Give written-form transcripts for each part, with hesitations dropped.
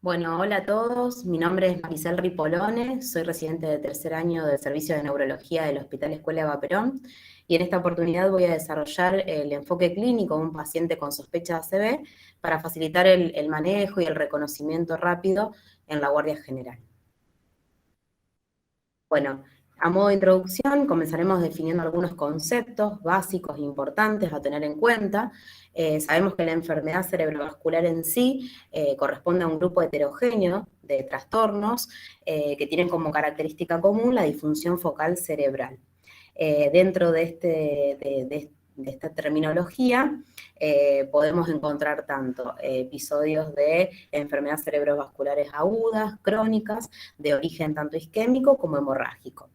Bueno, hola a todos, mi nombre es Maricel Ripolone, soy residente de tercer año del Servicio de Neurología del Hospital Escuela Eva Perón y en esta oportunidad voy a desarrollar el enfoque clínico de un paciente con sospecha de ACV para facilitar el manejo y el reconocimiento rápido en la Guardia General. Bueno, a modo de introducción comenzaremos definiendo algunos conceptos básicos e importantes a tener en cuenta. Sabemos que la enfermedad cerebrovascular en sí corresponde a un grupo heterogéneo de trastornos que tienen como característica común la disfunción focal cerebral. Dentro de esta terminología podemos encontrar tanto episodios de enfermedades cerebrovasculares agudas, crónicas, de origen tanto isquémico como hemorrágico.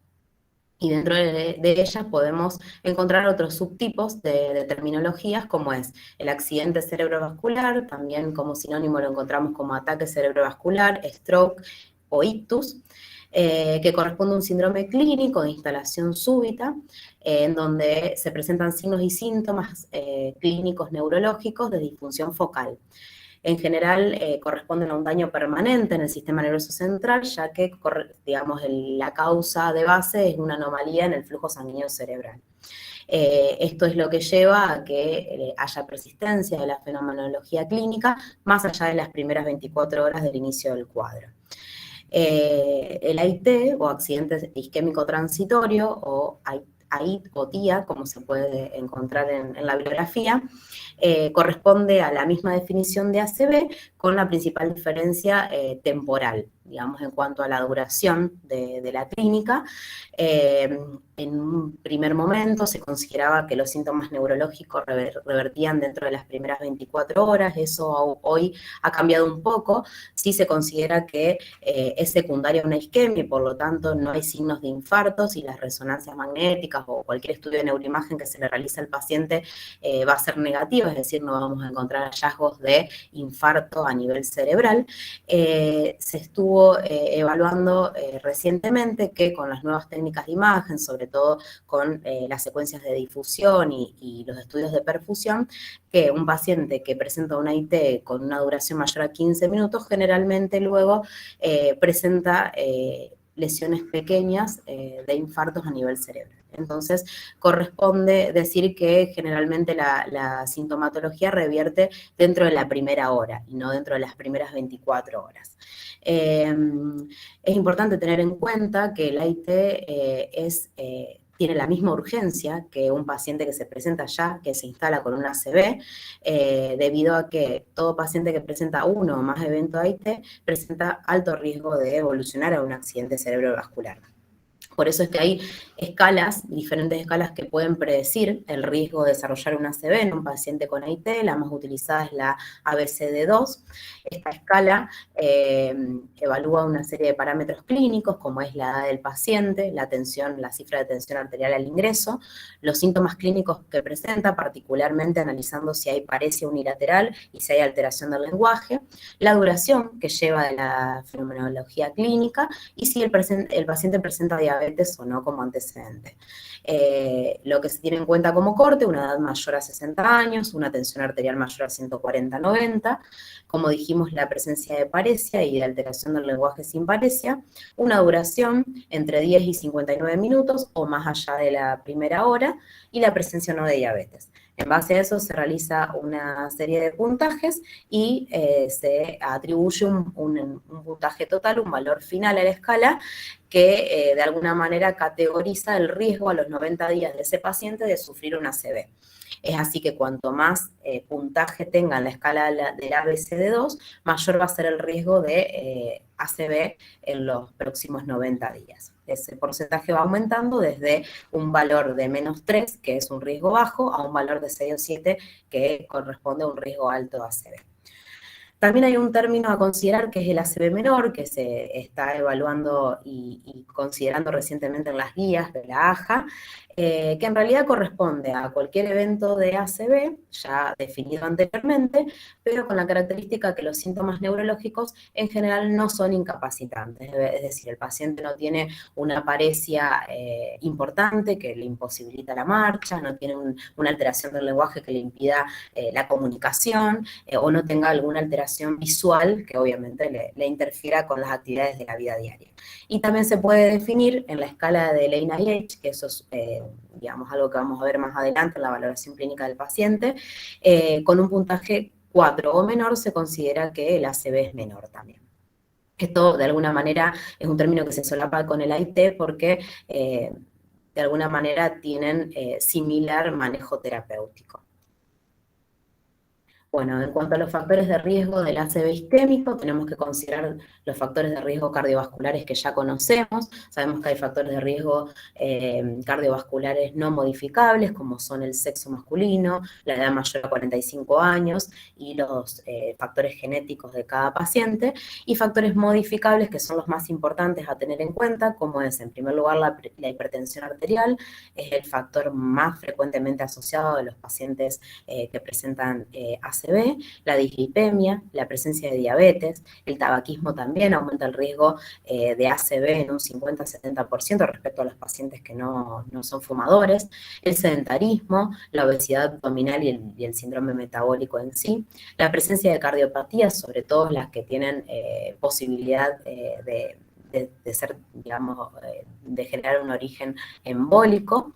Y dentro de ellas podemos encontrar otros subtipos de terminologías, como es el accidente cerebrovascular, también como sinónimo lo encontramos como ataque cerebrovascular, stroke o ictus, que corresponde a un síndrome clínico de instalación súbita, en donde se presentan signos y síntomas clínicos neurológicos de disfunción focal. En general corresponden a un daño permanente en el sistema nervioso central, ya que, digamos, la causa de base es una anomalía en el flujo sanguíneo cerebral. Esto es lo que lleva a que haya persistencia de la fenomenología clínica más allá de las primeras 24 horas del inicio del cuadro. El AIT, o accidente isquémico transitorio, o AIT o TIA, como se puede encontrar en la bibliografía, corresponde a la misma definición de ACV, con la principal diferencia temporal, digamos, en cuanto a la duración de la clínica. En un primer momento se consideraba que los síntomas neurológicos revertían dentro de las primeras 24 horas, eso hoy ha cambiado un poco. Sí se considera que es secundaria a una isquemia y por lo tanto no hay signos de infartos y las resonancias magnéticas o cualquier estudio de neuroimagen que se le realice al paciente va a ser negativo, es decir, no vamos a encontrar hallazgos de infarto a nivel cerebral. Se estuvo evaluando recientemente que con las nuevas técnicas de imagen, sobre todo con las secuencias de difusión y los estudios de perfusión, que un paciente que presenta una IT con una duración mayor a 15 minutos generalmente luego presenta lesiones pequeñas de infartos a nivel cerebral. Entonces, corresponde decir que generalmente la sintomatología revierte dentro de la primera hora y no dentro de las primeras 24 horas. Es importante tener en cuenta que el AIT tiene la misma urgencia que un paciente que se presenta ya, que se instala con un ACV, debido a que todo paciente que presenta uno o más eventos AIT presenta alto riesgo de evolucionar a un accidente cerebrovascular. Por eso es que hay escalas, diferentes escalas que pueden predecir el riesgo de desarrollar un ACV en un paciente con AIT. La más utilizada es la ABCD2. Esta escala evalúa una serie de parámetros clínicos, como es la edad del paciente, la tensión, la cifra de tensión arterial al ingreso, los síntomas clínicos que presenta, particularmente analizando si hay paresia unilateral y si hay alteración del lenguaje, la duración que lleva de la fenomenología clínica y si el paciente presenta diabetes o no como antecedente. Lo que se tiene en cuenta como corte, una edad mayor a 60 años, una tensión arterial mayor a 140/90, como dijimos, la presencia de paresia y de alteración del lenguaje sin paresia, una duración entre 10 y 59 minutos o más allá de la primera hora, y la presencia o no de diabetes. En base a eso se realiza una serie de puntajes y se atribuye un puntaje total, un valor final a la escala, que de alguna manera categoriza el riesgo a los 90 días de ese paciente de sufrir un ACV. Es así que cuanto más puntaje tenga en la escala del ABCD2, mayor va a ser el riesgo de ACV en los próximos 90 días. Ese porcentaje va aumentando desde un valor de -3, que es un riesgo bajo, a un valor de 6 o 7, que corresponde a un riesgo alto de ACV. También hay un término a considerar que es el ACV menor, que se está evaluando y considerando recientemente en las guías de la AJA, que en realidad corresponde a cualquier evento de ACV, ya definido anteriormente, pero con la característica que los síntomas neurológicos en general no son incapacitantes, es decir, el paciente no tiene una paresia importante que le imposibilita la marcha, no tiene una alteración del lenguaje que le impida la comunicación, o no tenga alguna alteración alteración visual que obviamente le interfiera con las actividades de la vida diaria. Y también se puede definir en la escala de Lane-IH, que eso es, digamos, algo que vamos a ver más adelante en la valoración clínica del paciente, con un puntaje 4 o menor se considera que el ACV es menor también. Esto, de alguna manera, es un término que se solapa con el AIT porque, de alguna manera, tienen similar manejo terapéutico. Bueno, en cuanto a los factores de riesgo del ACV isquémico, tenemos que considerar los factores de riesgo cardiovasculares que ya conocemos. Sabemos que hay factores de riesgo cardiovasculares no modificables, como son el sexo masculino, la edad mayor a 45 años y los factores genéticos de cada paciente, y factores modificables que son los más importantes a tener en cuenta, como es, en primer lugar, la hipertensión arterial, es el factor más frecuentemente asociado de los pacientes que presentan ACV, la dislipemia, la presencia de diabetes, el tabaquismo también aumenta el riesgo de ACV en un 50-70% respecto a los pacientes que no son fumadores, el sedentarismo, la obesidad abdominal y el síndrome metabólico en sí, la presencia de cardiopatías, sobre todo las que tienen posibilidad de ser, digamos, de generar un origen embólico,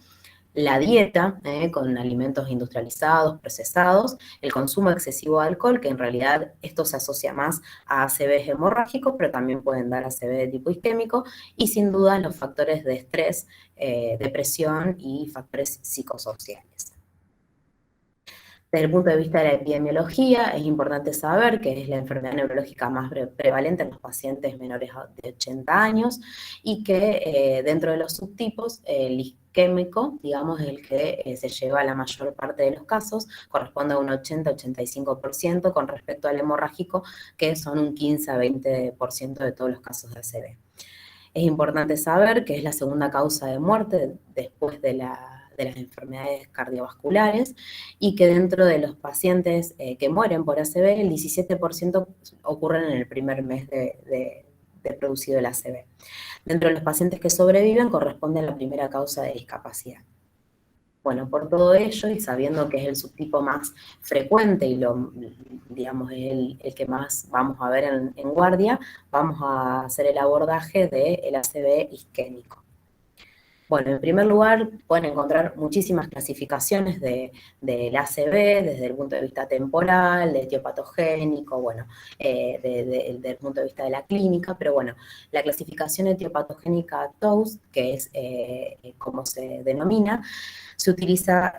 la dieta, con alimentos industrializados, procesados, el consumo excesivo de alcohol, que en realidad esto se asocia más a ACVs hemorrágicos, pero también pueden dar ACV de tipo isquémico, y sin duda los factores de estrés, depresión y factores psicosociales. Desde el punto de vista de la epidemiología, es importante saber que es la enfermedad neurológica más prevalente en los pacientes menores de 80 años y que dentro de los subtipos, el isquémico, digamos, es el que se lleva la mayor parte de los casos, corresponde a un 80-85% con respecto al hemorrágico, que son un 15-20% de todos los casos de ACV. Es importante saber que es la segunda causa de muerte después de las enfermedades cardiovasculares y que dentro de los pacientes que mueren por ACV, el 17% ocurren en el primer mes de producido el ACV. Dentro de los pacientes que sobreviven corresponde a la primera causa de discapacidad. Bueno, por todo ello y sabiendo que es el subtipo más frecuente y digamos, el que más vamos a ver en guardia, vamos a hacer el abordaje del ACV isquémico. Bueno, en primer lugar, pueden encontrar muchísimas clasificaciones del ACV desde el punto de vista temporal, de etiopatogénico, bueno, desde el punto de vista de la clínica, pero bueno, la clasificación etiopatogénica TOWS, que es como se denomina, se utiliza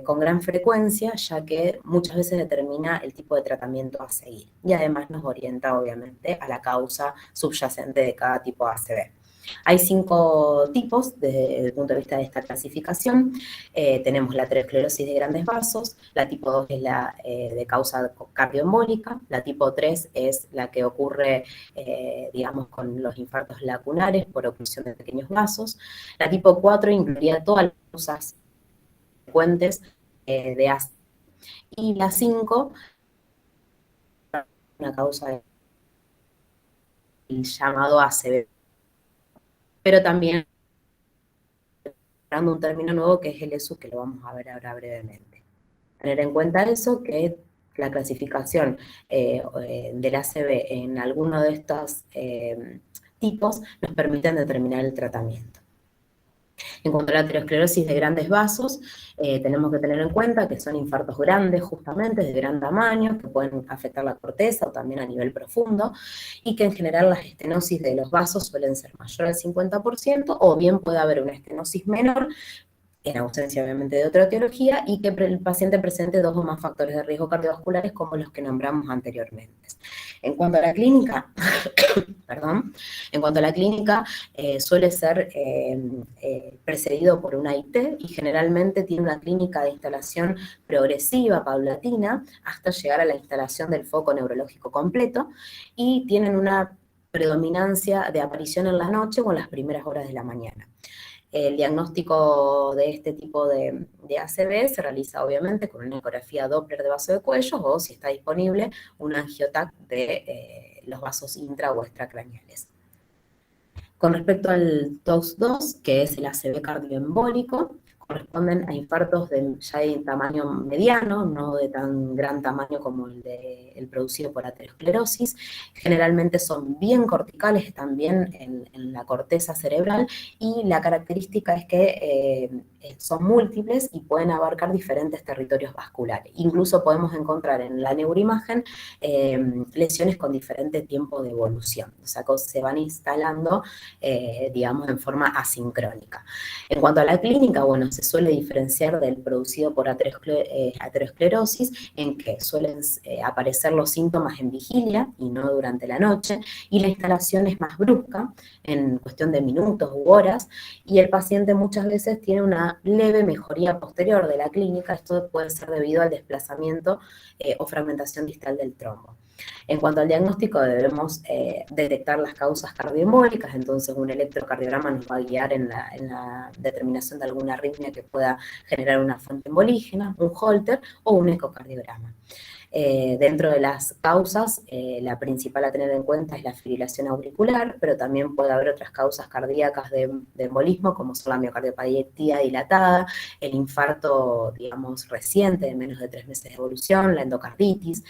con gran frecuencia, ya que muchas veces determina el tipo de tratamiento a seguir y además nos orienta, obviamente, a la causa subyacente de cada tipo de ACV. Hay 5 tipos desde el punto de vista de esta clasificación. Tenemos la aterosclerosis de grandes vasos, la tipo 2 es la de causa cardioembólica, la tipo 3 es la que ocurre, digamos, con los infartos lacunares por oclusión de pequeños vasos, la tipo 4 incluiría todas las causas frecuentes de ACV, y la 5, una causa del llamado ACV, pero también un término nuevo que es el ESU, que lo vamos a ver ahora brevemente. Tener en cuenta eso, que la clasificación del ACV en alguno de estos tipos nos permiten determinar el tratamiento. En cuanto a la aterosclerosis de grandes vasos, tenemos que tener en cuenta que son infartos grandes, justamente, de gran tamaño, que pueden afectar la corteza o también a nivel profundo, y que en general las estenosis de los vasos suelen ser mayor al 50%, o bien puede haber una estenosis menor, en ausencia obviamente de otra etiología, y que el paciente presente 2 o más factores de riesgo cardiovasculares como los que nombramos anteriormente. En cuanto a la clínica, perdón, en cuanto a la clínica, suele ser precedido por una IT y generalmente tiene una clínica de instalación progresiva, paulatina, hasta llegar a la instalación del foco neurológico completo, y tienen una predominancia de aparición en la noche o en las primeras horas de la mañana. El diagnóstico de este tipo de ACV se realiza obviamente con una ecografía Doppler de vaso de cuello o, si está disponible, un angiotac de los vasos intra o extracraneales. Con respecto al TOX2, que es el ACV cardioembólico, corresponden a infartos ya de tamaño mediano, no de tan gran tamaño como el producido por aterosclerosis. Generalmente son bien corticales, también en la corteza cerebral, y la característica es que son múltiples y pueden abarcar diferentes territorios vasculares. Incluso podemos encontrar en la neuroimagen lesiones con diferente tiempo de evolución, o sea, que se van instalando, digamos, en forma asincrónica. En cuanto a la clínica, bueno, se suele diferenciar del producido por aterosclerosis en que suelen aparecer los síntomas en vigilia y no durante la noche, y la instalación es más brusca, en cuestión de minutos u horas, y el paciente muchas veces tiene una leve mejoría posterior de la clínica. Esto puede ser debido al desplazamiento o fragmentación distal del trombo. En cuanto al diagnóstico, debemos detectar las causas cardioembólicas, entonces un electrocardiograma nos va a guiar en la determinación de alguna arritmia que pueda generar una fuente embolígena, un Holter o un ecocardiograma. Dentro de las causas, la principal a tener en cuenta es la fibrilación auricular, pero también puede haber otras causas cardíacas de embolismo, como son la miocardiopatía dilatada, el infarto, digamos, reciente, de menos de 3 meses de evolución, la endocarditis,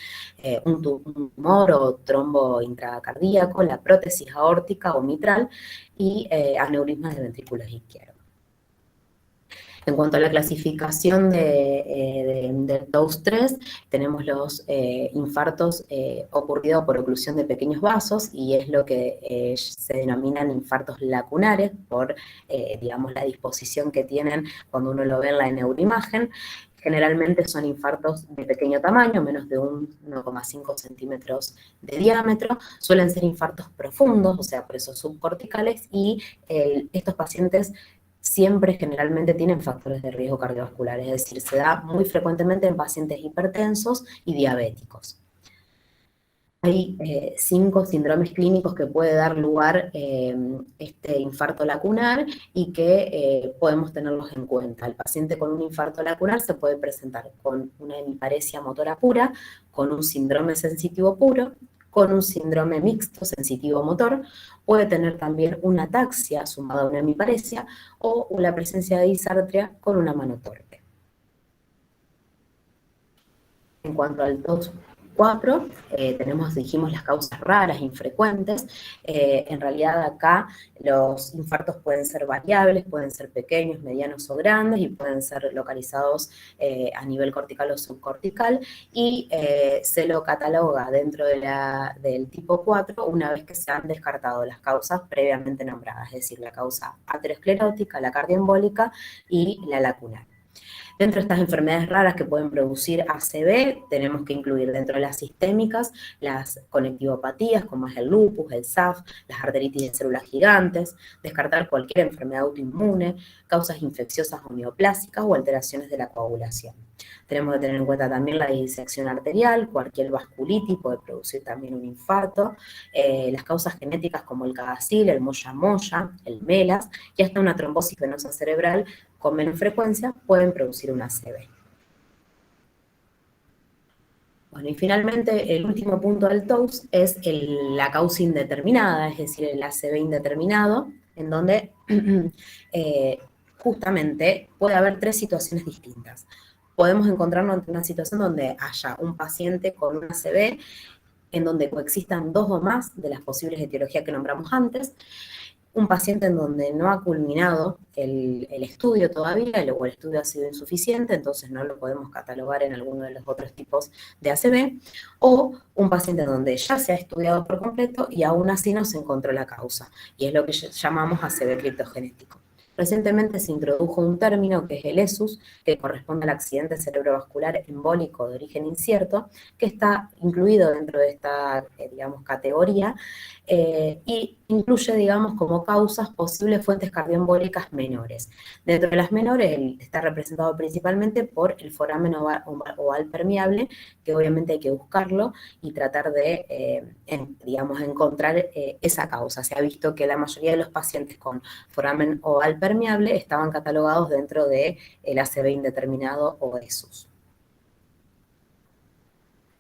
un tumor o trombo intracardíaco, la prótesis aórtica o mitral y aneurismas de ventrículos izquierdos. En cuanto a la clasificación del TOUS-3, tenemos los infartos ocurridos por oclusión de pequeños vasos, y es lo que se denominan infartos lacunares por, digamos, la disposición que tienen cuando uno lo ve en la neuroimagen. Generalmente son infartos de pequeño tamaño, menos de 1,5 centímetros de diámetro. Suelen ser infartos profundos, o sea, por eso subcorticales, y estos pacientes siempre generalmente tienen factores de riesgo cardiovascular, es decir, se da muy frecuentemente en pacientes hipertensos y diabéticos. Hay 5 síndromes clínicos que puede dar lugar este infarto lacunar y que podemos tenerlos en cuenta. El paciente con un infarto lacunar se puede presentar con una hemiparesia motora pura, con un síndrome sensitivo puro, con un síndrome mixto sensitivo-motor, puede tener también una ataxia sumada a una hemiparesia o la presencia de disartria con una mano torpe. En cuanto al TOUS-4, dijimos las causas raras, infrecuentes. En realidad acá los infartos pueden ser variables, pueden ser pequeños, medianos o grandes, y pueden ser localizados a nivel cortical o subcortical, y se lo cataloga dentro del tipo 4 una vez que se han descartado las causas previamente nombradas, es decir, la causa aterosclerótica, la cardioembólica y la lacunar. Dentro de estas enfermedades raras que pueden producir ACV, tenemos que incluir dentro de las sistémicas las conectivopatías, como es el lupus, el SAF, las arteritis de células gigantes, descartar cualquier enfermedad autoinmune, causas infecciosas o neoplásicas o alteraciones de la coagulación. Tenemos que tener en cuenta también la disección arterial, cualquier vasculitis puede producir también un infarto, las causas genéticas como el CAGASIL, el moya-moya, el MELAS, y hasta una trombosis venosa cerebral con menos frecuencia pueden producir un ACV. Bueno, y finalmente el último punto del TOUS es la causa indeterminada, es decir, el ACV indeterminado, en donde justamente puede haber 3 situaciones distintas. Podemos encontrarnos ante una situación donde haya un paciente con un ACV en donde coexistan 2 o más de las posibles etiologías que nombramos antes, un paciente en donde no ha culminado el estudio todavía, o el estudio ha sido insuficiente, entonces no lo podemos catalogar en alguno de los otros tipos de ACV, o un paciente en donde ya se ha estudiado por completo y aún así no se encontró la causa, y es lo que llamamos ACV criptogenético. Recientemente se introdujo un término que es el ESUS, que corresponde al accidente cerebrovascular embólico de origen incierto, que está incluido dentro de esta, digamos, categoría, y incluye, digamos, como causas posibles fuentes cardioembólicas menores. Dentro de las menores está representado principalmente por el foramen oval permeable, que obviamente hay que buscarlo y tratar de, digamos, encontrar esa causa. Se ha visto que la mayoría de los pacientes con foramen oval permeable estaban catalogados dentro del ACV indeterminado o ESUS.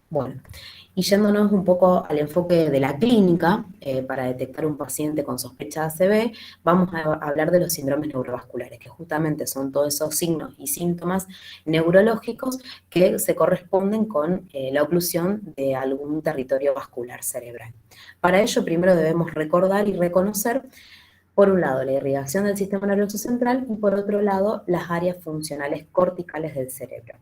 Bueno, y yéndonos un poco al enfoque de la clínica, para detectar un paciente con sospecha de ACV, vamos a hablar de los síndromes neurovasculares, que justamente son todos esos signos y síntomas neurológicos que se corresponden con la oclusión de algún territorio vascular cerebral. Para ello, primero debemos recordar y reconocer, por un lado, la irrigación del sistema nervioso central y por otro lado, las áreas funcionales corticales del cerebro.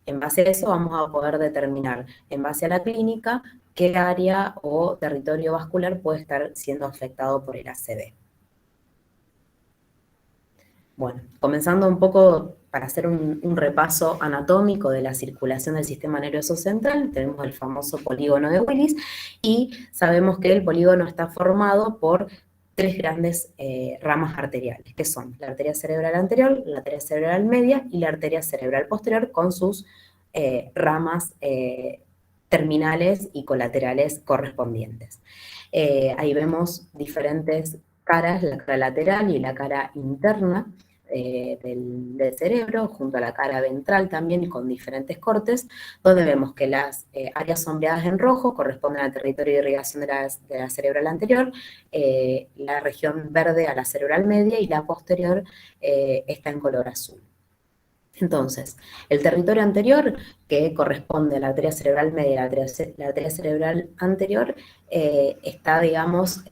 En base a eso vamos a poder determinar, en base a la clínica, qué área o territorio vascular puede estar siendo afectado por el ACV. Bueno, comenzando un poco para hacer un repaso anatómico de la circulación del sistema nervioso central, tenemos el famoso polígono de Willis y sabemos que el polígono está formado por tres grandes ramas arteriales, que son la arteria cerebral anterior, la arteria cerebral media y la arteria cerebral posterior con sus ramas terminales y colaterales correspondientes. Ahí vemos diferentes caras, la cara lateral y la cara interna del cerebro, junto a la cara ventral también y con diferentes cortes, donde vemos que las áreas sombreadas en rojo corresponden al territorio de irrigación de la cerebral anterior, la región verde a la cerebral media y la posterior está en color azul. Entonces, el territorio anterior, que corresponde a la arteria cerebral media y la arteria cerebral anterior, está, digamos,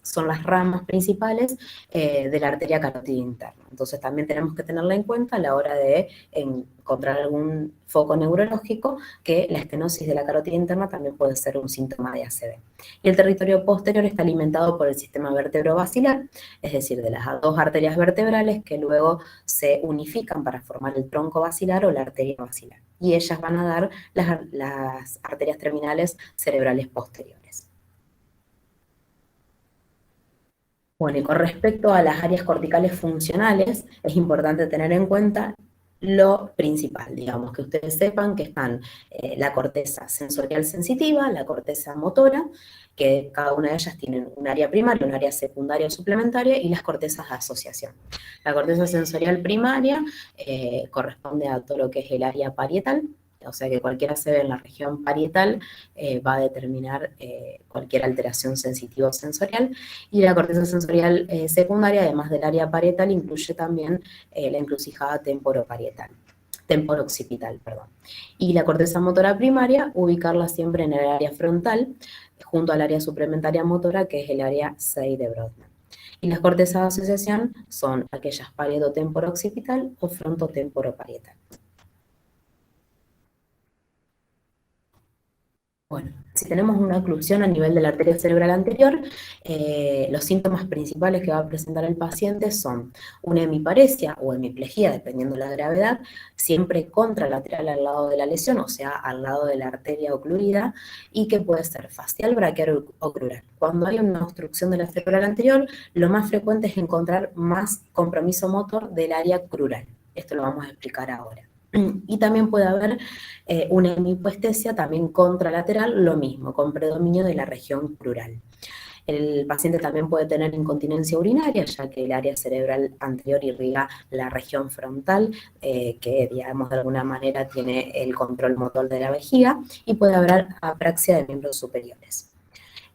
son las ramas principales de la arteria carótida interna. Entonces, también tenemos que tenerla en cuenta a la hora de encontrar algún foco neurológico, que la estenosis de la carótida interna también puede ser un síntoma de ACV. Y el territorio posterior está alimentado por el sistema vertebrovascular, es decir, de las dos arterias vertebrales que luego se unifican para formar el tronco basilar o la arteria basilar. Y ellas van a dar las arterias terminales cerebrales posteriores. Bueno, y con respecto a las áreas corticales funcionales, es importante tener en cuenta lo principal, digamos, que ustedes sepan que están la corteza sensorial sensitiva, la corteza motora, que cada una de ellas tienen un área primaria, un área secundaria o suplementaria, y las cortezas de asociación. La corteza sensorial primaria corresponde a todo lo que es el área parietal, o sea que cualquiera se ve en la región parietal va a determinar cualquier alteración sensitiva o sensorial, y la corteza sensorial secundaria, además del área parietal, incluye también la encrucijada temporo-occipital, perdón. Y la corteza motora primaria, ubicarla siempre en el área frontal, junto al área suplementaria motora, que es el área 6 de Brodmann. Y las cortezas de asociación son aquellas parieto-temporo-occipital o fronto-temporo-parietal. Bueno, si tenemos una oclusión a nivel de la arteria cerebral anterior, los síntomas principales que va a presentar el paciente son una hemiparesia o hemiplegia, dependiendo de la gravedad, siempre contralateral al lado de la lesión, o sea, al lado de la arteria ocluida, y que puede ser facial, braquial o crural. Cuando hay una obstrucción de la cerebral anterior, lo más frecuente es encontrar más compromiso motor del área crural. Esto lo vamos a explicar ahora. Y también puede haber una hemiparesia también contralateral, lo mismo, con predominio de la región crural. El paciente también puede tener incontinencia urinaria, ya que el área cerebral anterior irriga la región frontal, que digamos de alguna manera tiene el control motor de la vejiga, y puede haber apraxia de miembros superiores.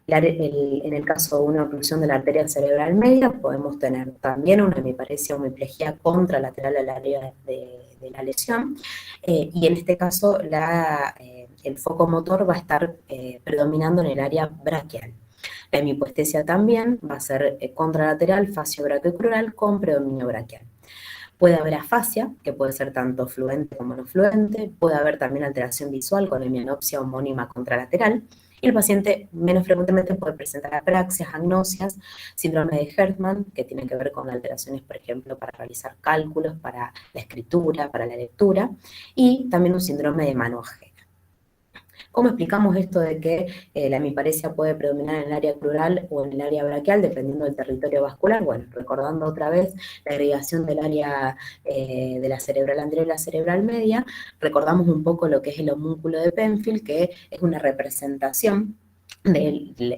En el caso de una oclusión de la arteria cerebral media, podemos tener también una hemiparesia o hemiplegia contralateral al área de la lesión, y en este caso el foco motor va a estar predominando en el área braquial. La hemiparesia también va a ser contralateral, facio-braquiocrural, con predominio braquial. Puede haber afasia, que puede ser tanto fluente como no fluente, puede haber también alteración visual con hemianopsia homónima contralateral, y el paciente menos frecuentemente puede presentar apraxias, agnosias, síndrome de Hertmann, que tiene que ver con alteraciones, por ejemplo, para realizar cálculos, para la escritura, para la lectura, y también un síndrome de mano ajena. ¿Cómo explicamos esto de que la hemiparesia puede predominar en el área crural o en el área braquial, dependiendo del territorio vascular? Bueno, recordando otra vez la agregación del área de la cerebral anterior y la cerebral media, recordamos un poco lo que es el homúnculo de Penfield, que es una representación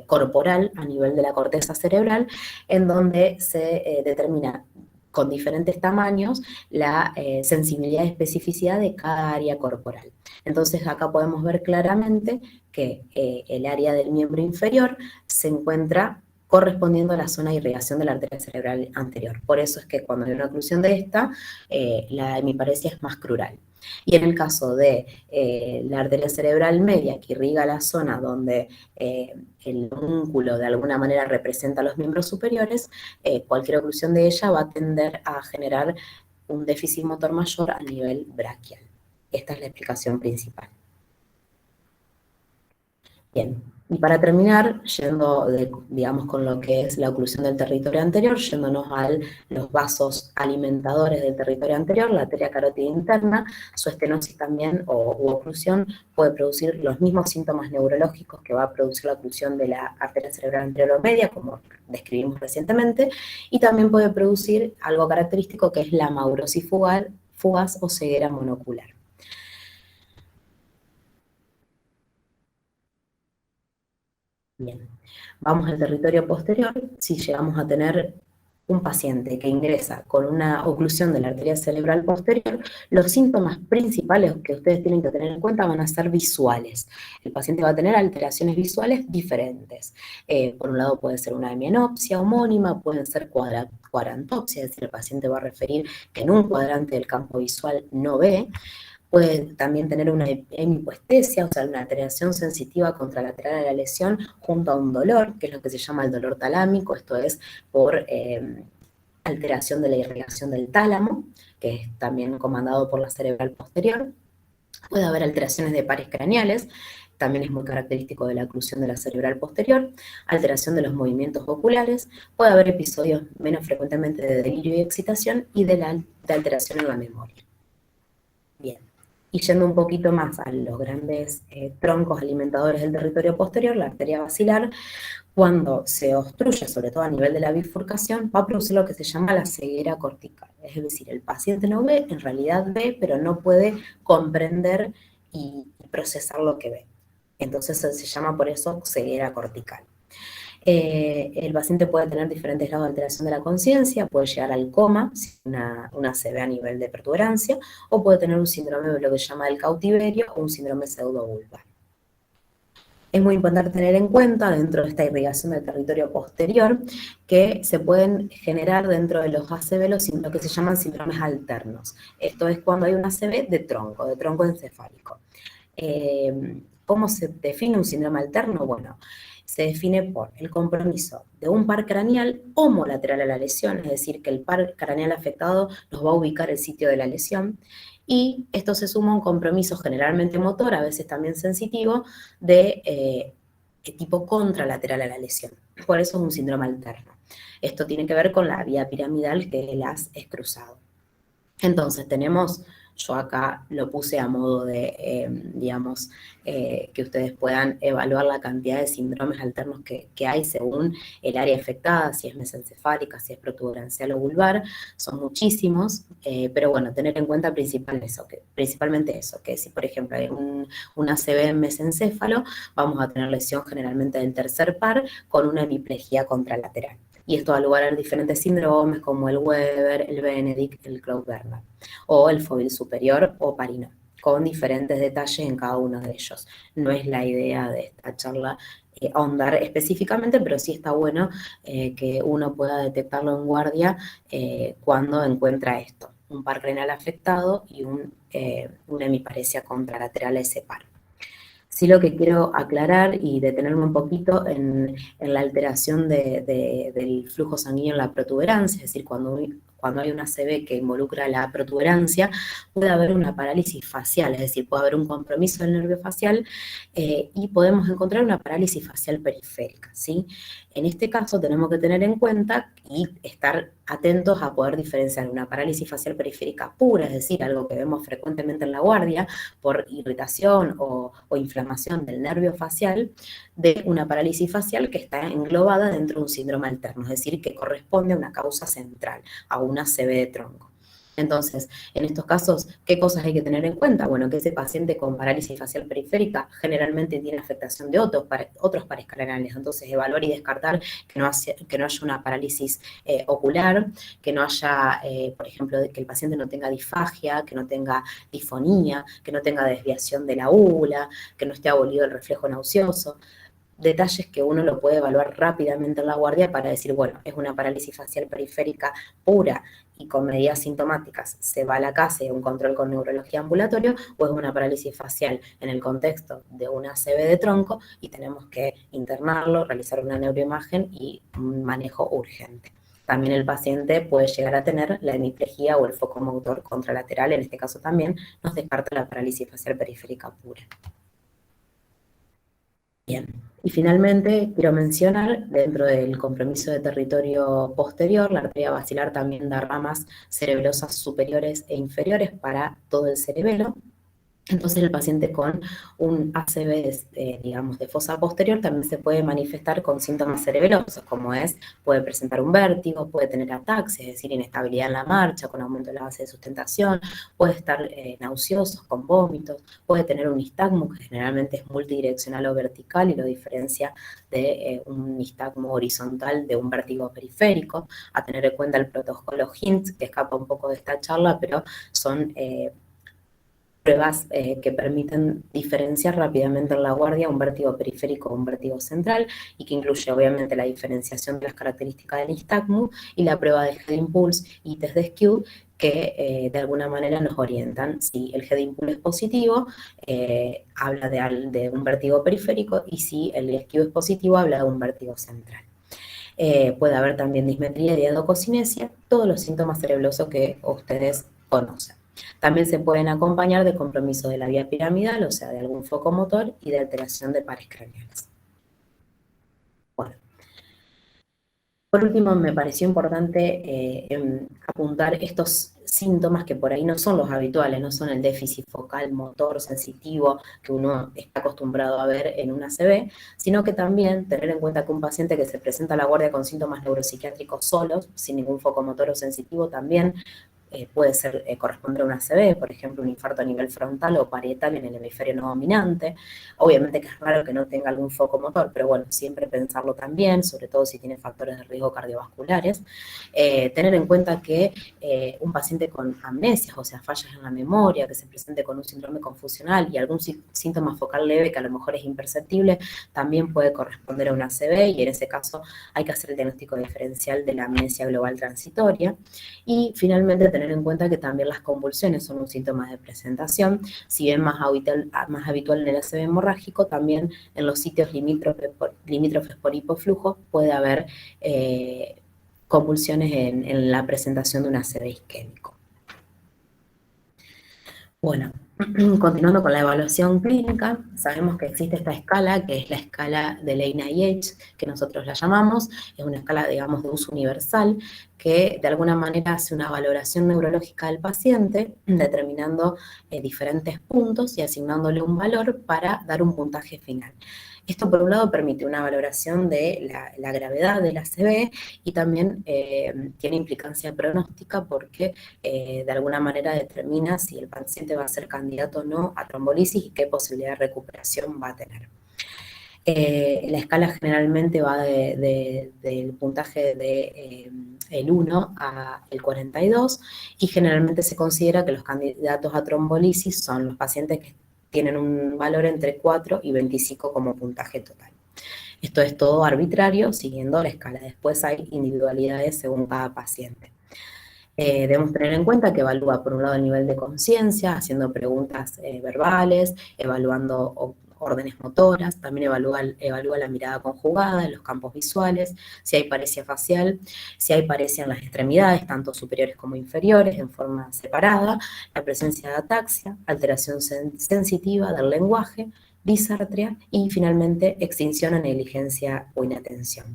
corporal a nivel de la corteza cerebral, en donde se determina con diferentes tamaños la sensibilidad y especificidad de cada área corporal. Entonces acá podemos ver claramente que el área del miembro inferior se encuentra correspondiendo a la zona de irrigación de la arteria cerebral anterior. Por eso es que cuando hay una oclusión de esta, la hemiparesia es más crural. Y en el caso de la arteria cerebral media, que irriga la zona donde el músculo de alguna manera representa a los miembros superiores, cualquier oclusión de ella va a tender a generar un déficit motor mayor a nivel braquial. Esta es la explicación principal. Bien, y para terminar, yendo, digamos, con lo que es la oclusión del territorio anterior, yéndonos a los vasos alimentadores del territorio anterior, la arteria carótida interna, su estenosis también u oclusión puede producir los mismos síntomas neurológicos que va a producir la oclusión de la arteria cerebral anterior o media, como describimos recientemente, y también puede producir algo característico que es la maurosis fugaz o ceguera monocular. Bien, vamos al territorio posterior. Si llegamos a tener un paciente que ingresa con una oclusión de la arteria cerebral posterior, los síntomas principales que ustedes tienen que tener en cuenta van a ser visuales. El paciente va a tener alteraciones visuales diferentes. Por un lado puede ser una hemianopsia homónima, pueden ser cuadrantopsia, es decir, el paciente va a referir que en un cuadrante del campo visual no ve. Puede también tener una hemipoestesia, o sea, una alteración sensitiva contralateral a la lesión junto a un dolor, que es lo que se llama el dolor talámico, esto es por alteración de la irrigación del tálamo, que es también comandado por la cerebral posterior. Puede haber alteraciones de pares craneales, también es muy característico de la oclusión de la cerebral posterior, alteración de los movimientos oculares, puede haber episodios menos frecuentemente de delirio y excitación y de alteración en la memoria. Bien. Y yendo un poquito más a los grandes troncos alimentadores del territorio posterior, la arteria basilar, cuando se obstruye, sobre todo a nivel de la bifurcación, va a producir lo que se llama la ceguera cortical. Es decir, el paciente no ve, en realidad ve, pero no puede comprender y procesar lo que ve. Entonces se llama por eso ceguera cortical. El paciente puede tener diferentes grados de alteración de la conciencia, puede llegar al coma, si una ACV a nivel de protuberancia, o puede tener un síndrome de lo que se llama el cautiverio o un síndrome pseudovulvar. Es muy importante tener en cuenta, dentro de esta irrigación del territorio posterior, que se pueden generar dentro de los ACV lo que se llaman síndromes alternos. Esto es cuando hay un ACV de tronco encefálico. ¿Cómo se define un síndrome alterno? Bueno, se define por el compromiso de un par craneal homolateral a la lesión, es decir, que el par craneal afectado nos va a ubicar el sitio de la lesión, y esto se suma a un compromiso generalmente motor, a veces también sensitivo, de tipo contralateral a la lesión. Por eso es un síndrome alterno. Esto tiene que ver con la vía piramidal que las es cruzado. Entonces tenemos, yo acá lo puse a modo de, digamos, que ustedes puedan evaluar la cantidad de síndromes alternos que hay según el área afectada, si es mesencefálica, si es protuberancial o vulvar, son muchísimos, pero bueno, tener en cuenta principalmente eso, que si por ejemplo hay una ACV en mesencéfalo, vamos a tener lesión generalmente del tercer par con una hemiplegia contralateral. Y esto da lugar a diferentes síndromes como el Weber, el Benedict, el Claude-Bernard, o el fovil superior o Parino, con diferentes detalles en cada uno de ellos. No es la idea de esta charla ahondar específicamente, pero sí está bueno que uno pueda detectarlo en guardia cuando encuentra esto, un par renal afectado y una hemiparesia contralateral a ese par. Sí, lo que quiero aclarar y detenerme un poquito en la alteración del flujo sanguíneo en la protuberancia, es decir, cuando hay una ACV que involucra la protuberancia, puede haber una parálisis facial, es decir, puede haber un compromiso del nervio facial y podemos encontrar una parálisis facial periférica, ¿sí? En este caso tenemos que tener en cuenta y estar atentos a poder diferenciar una parálisis facial periférica pura, es decir, algo que vemos frecuentemente en la guardia por irritación o inflamación del nervio facial, de una parálisis facial que está englobada dentro de un síndrome alterno, es decir, que corresponde a una causa central, a una ACV de tronco. Entonces, en estos casos, ¿qué cosas hay que tener en cuenta? Bueno, que ese paciente con parálisis facial periférica generalmente tiene afectación de otros pares craneales. Entonces, evaluar y descartar que no haya una parálisis ocular, que no haya, por ejemplo, que el paciente no tenga disfagia, que no tenga disfonía, que no tenga desviación de la úvula, que no esté abolido el reflejo nauseoso. Detalles que uno lo puede evaluar rápidamente en la guardia para decir, bueno, es una parálisis facial periférica pura y con medidas sintomáticas se va a la casa y un control con neurología ambulatorio, o es una parálisis facial en el contexto de una ACV de tronco y tenemos que internarlo, realizar una neuroimagen y un manejo urgente. También el paciente puede llegar a tener la hemiplegia o el foco motor contralateral, en este caso también nos descarta la parálisis facial periférica pura. Bien, y finalmente quiero mencionar, dentro del compromiso de territorio posterior, la arteria basilar también da ramas cerebelosas superiores e inferiores para todo el cerebelo. Entonces el paciente con un ACV, digamos, de fosa posterior también se puede manifestar con síntomas cerebelosos, como puede presentar un vértigo, puede tener ataxia, es decir, inestabilidad en la marcha, con aumento de la base de sustentación, puede estar nauseosos, con vómitos, puede tener un nistagmo, que generalmente es multidireccional o vertical y lo diferencia de un nistagmo horizontal de un vértigo periférico. A tener en cuenta el protocolo HINT, que escapa un poco de esta charla, pero son pruebas que permiten diferenciar rápidamente en la guardia un vértigo periférico o un vértigo central, y que incluye obviamente la diferenciación de las características del nistagmo y la prueba de head impulse y test de skew, que de alguna manera nos orientan. Si el head impulse es positivo, habla de un vértigo periférico, y si el skew es positivo, habla de un vértigo central. Puede haber también dismetría y endococinesia, todos los síntomas cerebrosos que ustedes conocen. También se pueden acompañar de compromiso de la vía piramidal, o sea, de algún foco motor y de alteración de pares craneales. Bueno, por último, me pareció importante apuntar estos síntomas que por ahí no son los habituales, no son el déficit focal, motor, sensitivo que uno está acostumbrado a ver en una ACV, sino que también tener en cuenta que un paciente que se presenta a la guardia con síntomas neuropsiquiátricos solos, sin ningún foco motor o sensitivo, también puede corresponder a una ACV, por ejemplo, un infarto a nivel frontal o parietal en el hemisferio no dominante. Obviamente que es raro que no tenga algún foco motor, pero bueno, siempre pensarlo también, sobre todo si tiene factores de riesgo cardiovasculares. Tener en cuenta que un paciente con amnesias, o sea, fallas en la memoria, que se presente con un síndrome confusional y algún síntoma focal leve que a lo mejor es imperceptible, también puede corresponder a una ACV, y en ese caso hay que hacer el diagnóstico diferencial de la amnesia global transitoria. Y finalmente tener en cuenta que también las convulsiones son un síntoma de presentación, si bien más habitual en el ACV hemorrágico, también en los sitios limítrofes por hipoflujo puede haber convulsiones en la presentación de un ACV isquémico. Bueno, continuando con la evaluación clínica, sabemos que existe esta escala, que es la escala de Lane-IH, que nosotros la llamamos, es una escala, digamos, de uso universal, que de alguna manera hace una valoración neurológica del paciente, determinando diferentes puntos y asignándole un valor para dar un puntaje final. Esto, por un lado, permite una valoración de la gravedad de la ACV, y también tiene implicancia pronóstica porque de alguna manera determina si el paciente va a ser candidato o no a trombolisis y qué posibilidad de recuperación va a tener. La escala generalmente va del puntaje el 1 al 42, y generalmente se considera que los candidatos a trombolisis son los pacientes que tienen un valor entre 4 y 25 como puntaje total. Esto es todo arbitrario, siguiendo la escala. Después hay individualidades según cada paciente. Debemos tener en cuenta que evalúa, por un lado, el nivel de conciencia, haciendo preguntas verbales, evaluando órdenes motoras, también evalúa la mirada conjugada, los campos visuales, si hay paresia facial, si hay paresia en las extremidades, tanto superiores como inferiores, en forma separada, la presencia de ataxia, alteración sensitiva del lenguaje, disartria y finalmente extinción o negligencia o inatención.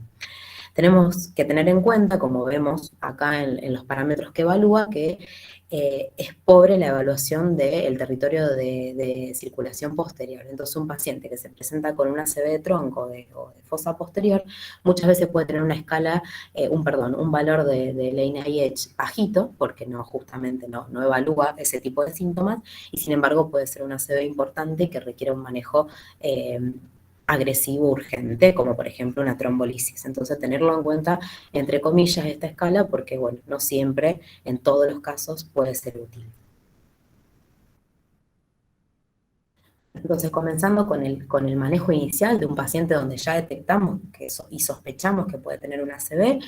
Tenemos que tener en cuenta, como vemos acá en los parámetros que evalúa, que es pobre la evaluación del territorio de circulación posterior. Entonces, un paciente que se presenta con una ACV de tronco o de fosa posterior, muchas veces puede tener una escala, un valor de Lane IH bajito, porque justamente no evalúa ese tipo de síntomas, y sin embargo puede ser una ACV importante que requiere un manejo agresivo urgente, como por ejemplo una trombolisis. Entonces, tenerlo en cuenta, entre comillas, esta escala, porque bueno, no siempre, en todos los casos, puede ser útil. Entonces, comenzando con el manejo inicial de un paciente donde ya detectamos y sospechamos que puede tener una ACV,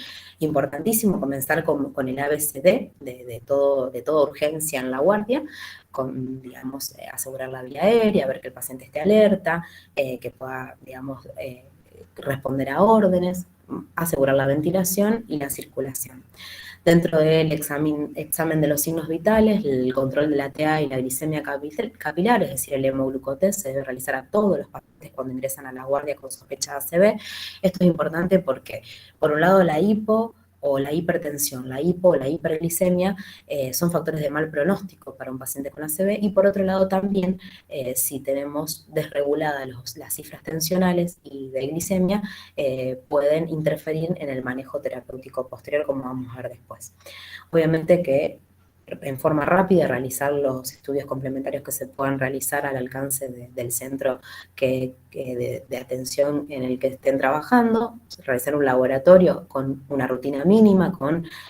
importantísimo comenzar con el ABCD de toda urgencia en la guardia, con, digamos, asegurar la vía aérea, ver que el paciente esté alerta, que pueda, digamos, responder a órdenes, asegurar la ventilación y la circulación. Dentro del examen de los signos vitales, el control de la TA y la glicemia capilar, es decir, el hemoglucotest, se debe realizar a todos los pacientes cuando ingresan a la guardia con sospecha de ACV. Esto es importante porque, por un lado, la hipo o la hipertensión, la hipo o la hiperglicemia son factores de mal pronóstico para un paciente con ACV, y por otro lado también, si tenemos desreguladas las cifras tensionales y de glicemia, pueden interferir en el manejo terapéutico posterior, como vamos a ver después. Obviamente que en forma rápida realizar los estudios complementarios que se puedan realizar al alcance del centro de atención en el que estén trabajando, realizar un laboratorio con una rutina mínima,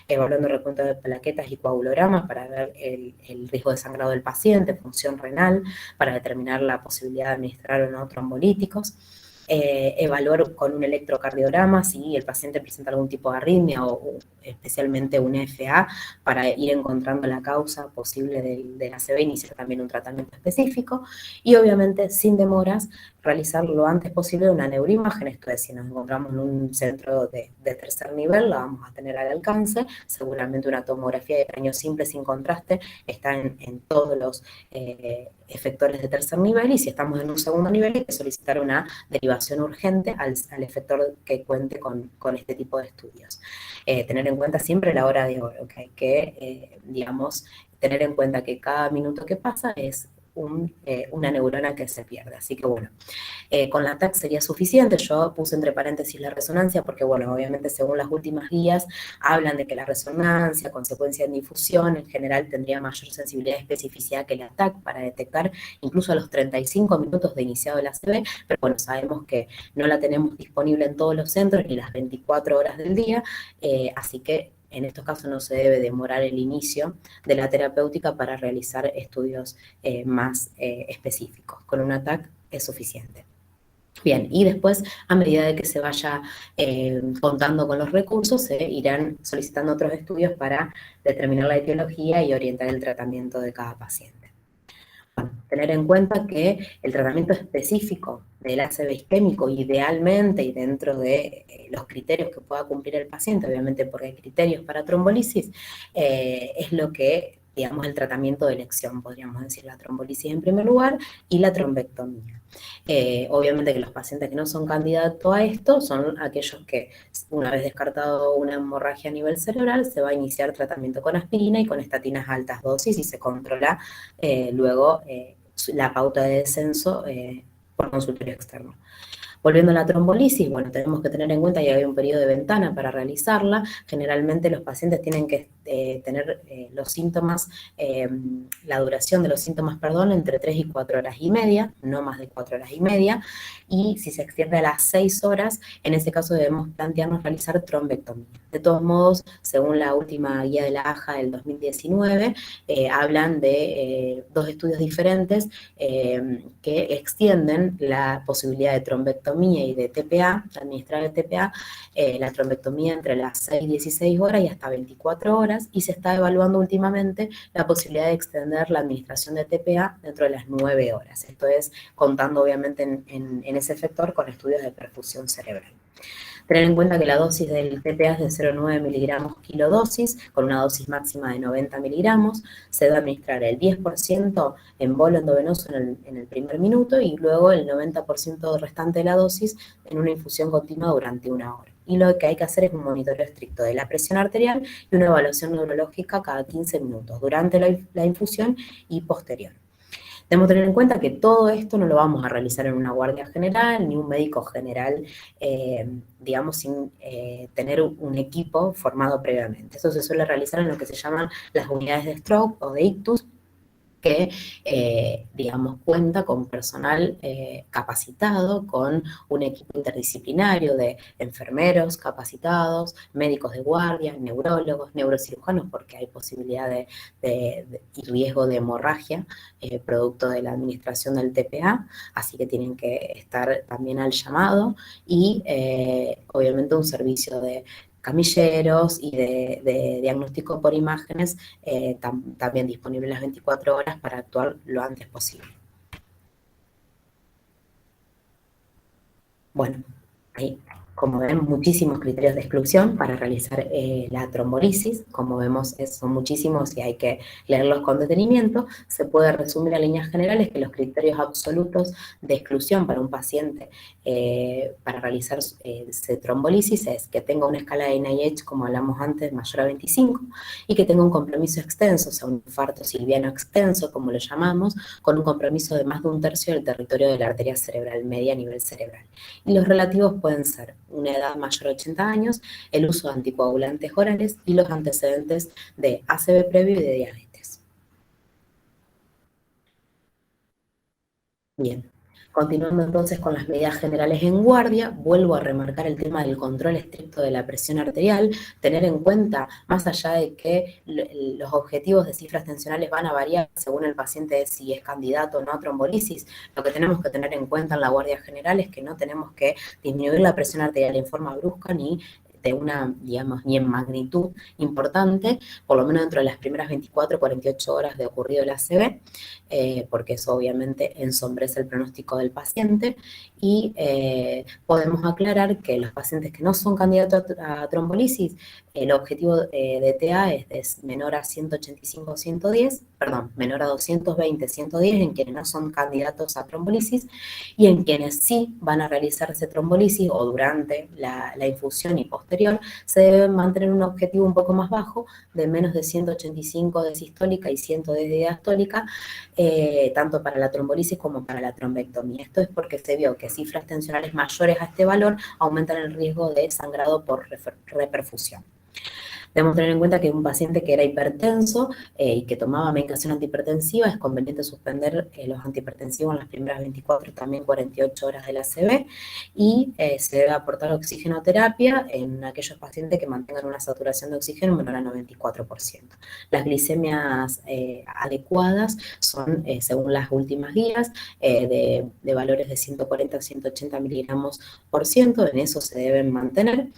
evaluando recuento de plaquetas y coagulogramas para ver el riesgo de sangrado del paciente, función renal, para determinar la posibilidad de administrar o no trombolíticos. Evaluar con un electrocardiograma si el paciente presenta algún tipo de arritmia o especialmente un FA, para ir encontrando la causa posible del ACV, iniciar también un tratamiento específico, y obviamente sin demoras realizar lo antes posible una neuroimagen. Esto es, si nos encontramos en un centro de tercer nivel, la vamos a tener al alcance. Seguramente una tomografía de cráneo simple sin contraste está en todos los efectores de tercer nivel, y si estamos en un segundo nivel hay que solicitar una derivación urgente al efector que cuente con este tipo de estudios. Tener en cuenta siempre la hora de oro, que hay que, digamos, tener en cuenta que cada minuto que pasa es una neurona que se pierde. Así que bueno, con la TAC sería suficiente. Yo puse entre paréntesis la resonancia porque, bueno, obviamente según las últimas guías hablan de que la resonancia, consecuencia de difusión, en general tendría mayor sensibilidad y especificidad que la TAC para detectar incluso a los 35 minutos de iniciado el ACV, pero bueno, sabemos que no la tenemos disponible en todos los centros ni las 24 horas del día, así que en estos casos no se debe demorar el inicio de la terapéutica para realizar estudios más específicos. Con una TAC es suficiente. Bien, y después, a medida de que se vaya contando con los recursos, se irán solicitando otros estudios para determinar la etiología y orientar el tratamiento de cada paciente. Bueno, tener en cuenta que el tratamiento específico del ACV isquémico, idealmente y dentro de los criterios que pueda cumplir el paciente, obviamente porque hay criterios para trombolisis, es lo que, digamos, el tratamiento de elección, podríamos decir, la trombolisis en primer lugar y la trombectomía. Obviamente que los pacientes que no son candidatos a esto son aquellos que, una vez descartado una hemorragia a nivel cerebral, se va a iniciar tratamiento con aspirina y con estatinas a altas dosis, y se controla luego la pauta de descenso por consultorio externo. Volviendo a la trombolisis, bueno, tenemos que tener en cuenta que hay un periodo de ventana para realizarla. Generalmente los pacientes tienen que tener los síntomas, la duración de los síntomas, perdón, entre 3 y 4 horas y media, no más de 4 horas y media, y si se extiende a las 6 horas, en ese caso debemos plantearnos realizar trombectomía. De todos modos, según la última guía de la AJA del 2019, hablan de dos estudios diferentes que extienden la posibilidad de trombectomía y de TPA, de administrar el TPA, la trombectomía entre las 6 y 16 horas y hasta 24 horas, y se está evaluando últimamente la posibilidad de extender la administración de TPA dentro de las 9 horas. Esto es contando obviamente en ese efector con estudios de perfusión cerebral. Tener en cuenta que la dosis del TPA es de 0,9 miligramos kilodosis, con una dosis máxima de 90 miligramos. Se debe administrar el 10% en bolo endovenoso en el primer minuto, y luego el 90% restante de la dosis en una infusión continua durante 1 hora. Y lo que hay que hacer es un monitoreo estricto de la presión arterial y una evaluación neurológica cada 15 minutos, durante la infusión y posterior. Debemos tener en cuenta que todo esto no lo vamos a realizar en una guardia general, ni un médico general, digamos, sin tener un equipo formado previamente. Eso se suele realizar en lo que se llaman las unidades de stroke o de ictus, que, digamos, cuenta con personal capacitado, con un equipo interdisciplinario de enfermeros capacitados, médicos de guardia, neurólogos, neurocirujanos, porque hay posibilidad y riesgo de hemorragia producto de la administración del TPA, así que tienen que estar también al llamado, y obviamente un servicio de camilleros y de diagnóstico por imágenes también disponible las 24 horas para actuar lo antes posible. Bueno, hay, como ven, muchísimos criterios de exclusión para realizar la trombolisis. Como vemos, son muchísimos y hay que leerlos con detenimiento. Se puede resumir a líneas generales que los criterios absolutos de exclusión para un paciente para realizar trombolisis es que tenga una escala de NIH, como hablamos antes, mayor a 25, y que tenga un compromiso extenso, o sea, un infarto silviano extenso, como lo llamamos, con un compromiso de más de 1/3 del territorio de la arteria cerebral media a nivel cerebral. Y los relativos pueden ser una edad mayor a 80 años, el uso de anticoagulantes orales y los antecedentes de ACV previo y de diabetes. Bien, continuando entonces con las medidas generales en guardia, vuelvo a remarcar el tema del control estricto de la presión arterial, tener en cuenta, más allá de que los objetivos de cifras tensionales van a variar según el paciente si es candidato o no a trombolisis, lo que tenemos que tener en cuenta en la guardia general es que no tenemos que disminuir la presión arterial en forma brusca ni de una, digamos, ni en magnitud importante, por lo menos dentro de las primeras 24 o 48 horas de ocurrido el ACV, porque eso obviamente ensombrece el pronóstico del paciente, y podemos aclarar que los pacientes que no son candidatos a trombolisis, el objetivo de TA es menor a 185 o 110, perdón, menor a 220, 110 en quienes no son candidatos a trombolisis, y en quienes sí van a realizarse trombolisis o durante la infusión y posterior, se debe mantener un objetivo un poco más bajo, de menos de 185 de sistólica y 110 de diastólica, tanto para la trombolisis como para la trombectomía. Esto es porque se vio que cifras tensionales mayores a este valor aumentan el riesgo de sangrado por reperfusión. Debemos tener en cuenta que un paciente que era hipertenso y que tomaba medicación antihipertensiva, es conveniente suspender los antihipertensivos en las primeras 24, también 48 horas del ACV, y se debe aportar oxigenoterapia en aquellos pacientes que mantengan una saturación de oxígeno menor al 94%. Las glicemias adecuadas son, según las últimas guías, de valores de 140 a 180 miligramos por ciento, en eso se deben mantener.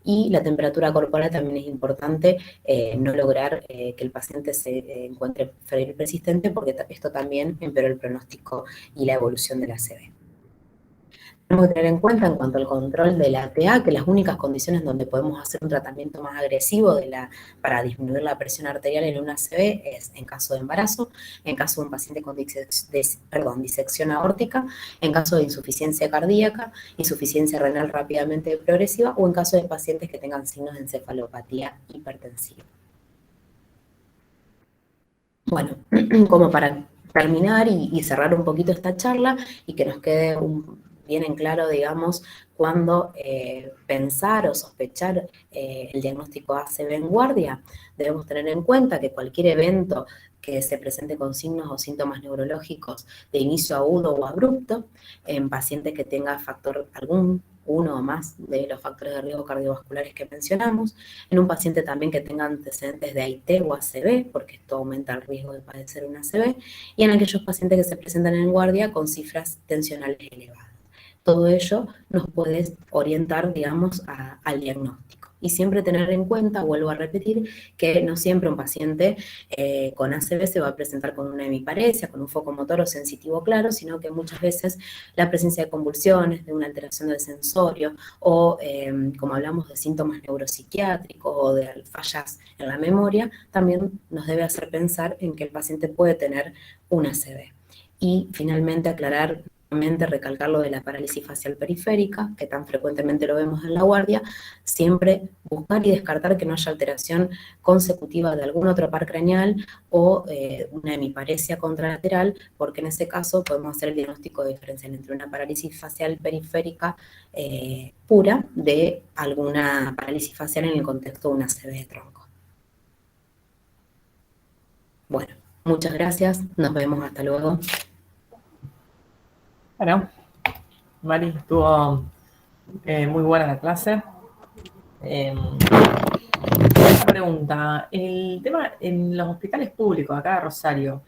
Y la temperatura corporal también es importante, no lograr que el paciente se encuentre febril persistente, porque esto también empeora el pronóstico y la evolución de la ACV. Tenemos que tener en cuenta en cuanto al control de la TA que las únicas condiciones donde podemos hacer un tratamiento más agresivo para disminuir la presión arterial en un ACV es en caso de embarazo, en caso de un paciente con disección aórtica, en caso de insuficiencia cardíaca, insuficiencia renal rápidamente progresiva, o en caso de pacientes que tengan signos de encefalopatía hipertensiva. Bueno, como para terminar y cerrar un poquito esta charla y que nos quede bien en claro, digamos, cuándo pensar o sospechar el diagnóstico ACV en guardia, debemos tener en cuenta que cualquier evento que se presente con signos o síntomas neurológicos de inicio agudo o abrupto, en pacientes que tenga uno o más de los factores de riesgo cardiovasculares que mencionamos, en un paciente también que tenga antecedentes de AIT o ACV, porque esto aumenta el riesgo de padecer un ACV, y en aquellos pacientes que se presentan en guardia con cifras tensionales elevadas. Todo ello nos puede orientar, digamos, al diagnóstico. Y siempre tener en cuenta, vuelvo a repetir, que no siempre un paciente con ACV se va a presentar con una hemiparesia, con un foco motor o sensitivo claro, sino que muchas veces la presencia de convulsiones, de una alteración del sensorio, o como hablamos de síntomas neuropsiquiátricos o de fallas en la memoria, también nos debe hacer pensar en que el paciente puede tener un ACV. Y finalmente aclarar nuevamente recalcar lo de la parálisis facial periférica, que tan frecuentemente lo vemos en la guardia, siempre buscar y descartar que no haya alteración consecutiva de algún otro par craneal o una hemiparesia contralateral, porque en ese caso podemos hacer el diagnóstico diferencial entre una parálisis facial periférica pura de alguna parálisis facial en el contexto de una ACV de tronco. Bueno, muchas gracias, nos vemos, hasta luego. Bueno, Mari, estuvo muy buena la clase. Una pregunta, el tema en los hospitales públicos acá de Rosario,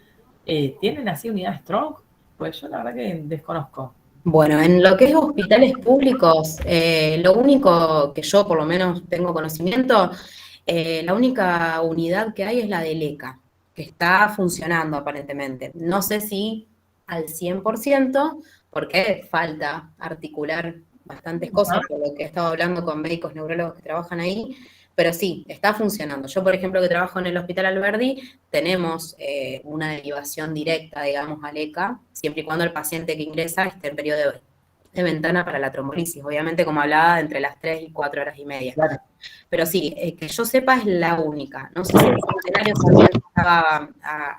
¿tienen así unidades stroke? Pues yo la verdad que desconozco. Bueno, en lo que es hospitales públicos, lo único que yo por lo menos tengo conocimiento, la única unidad que hay es la del ECA, que está funcionando aparentemente. No sé si al 100%, porque falta articular bastantes cosas, por lo que he estado hablando con médicos neurólogos que trabajan ahí, pero sí, está funcionando. Yo, por ejemplo, que trabajo en el Hospital Alberdi, tenemos una derivación directa, digamos, al ECA, siempre y cuando el paciente que ingresa esté en periodo de ventana para la trombolisis, obviamente como hablaba, entre las 3 y 4 horas y media. Claro. Pero sí, que yo sepa es la única. No sé si el Centenario también estaba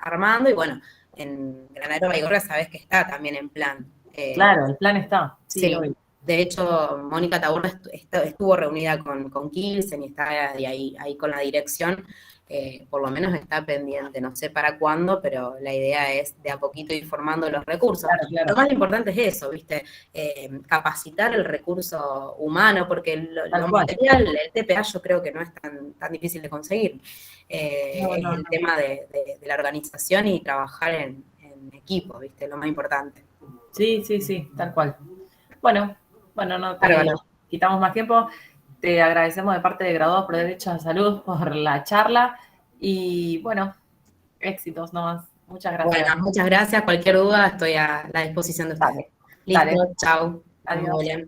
armando, y bueno, en Granadero Baigorria sabés que está también en plan. Claro, el plan está. Sí, Hoy. de hecho, Mónica Taborda estuvo reunida con Kilsen y está ahí con la dirección, por lo menos está pendiente, no sé para cuándo, pero la idea es de a poquito ir formando los recursos. Claro. Lo más importante es eso, ¿viste? Capacitar el recurso humano, porque lo material, el TPA yo creo que no es tan difícil de conseguir. Es el tema de la organización y trabajar en equipo, ¿viste? Lo más importante. Sí, tal cual. Bueno, no te quitamos más tiempo. Te agradecemos de parte de Graduados por Derecho a Salud por la charla y bueno, éxitos nomás. Muchas gracias. Bueno, muchas gracias. Cualquier duda estoy a la disposición de ustedes. Dale. Listo, chao. Adiós.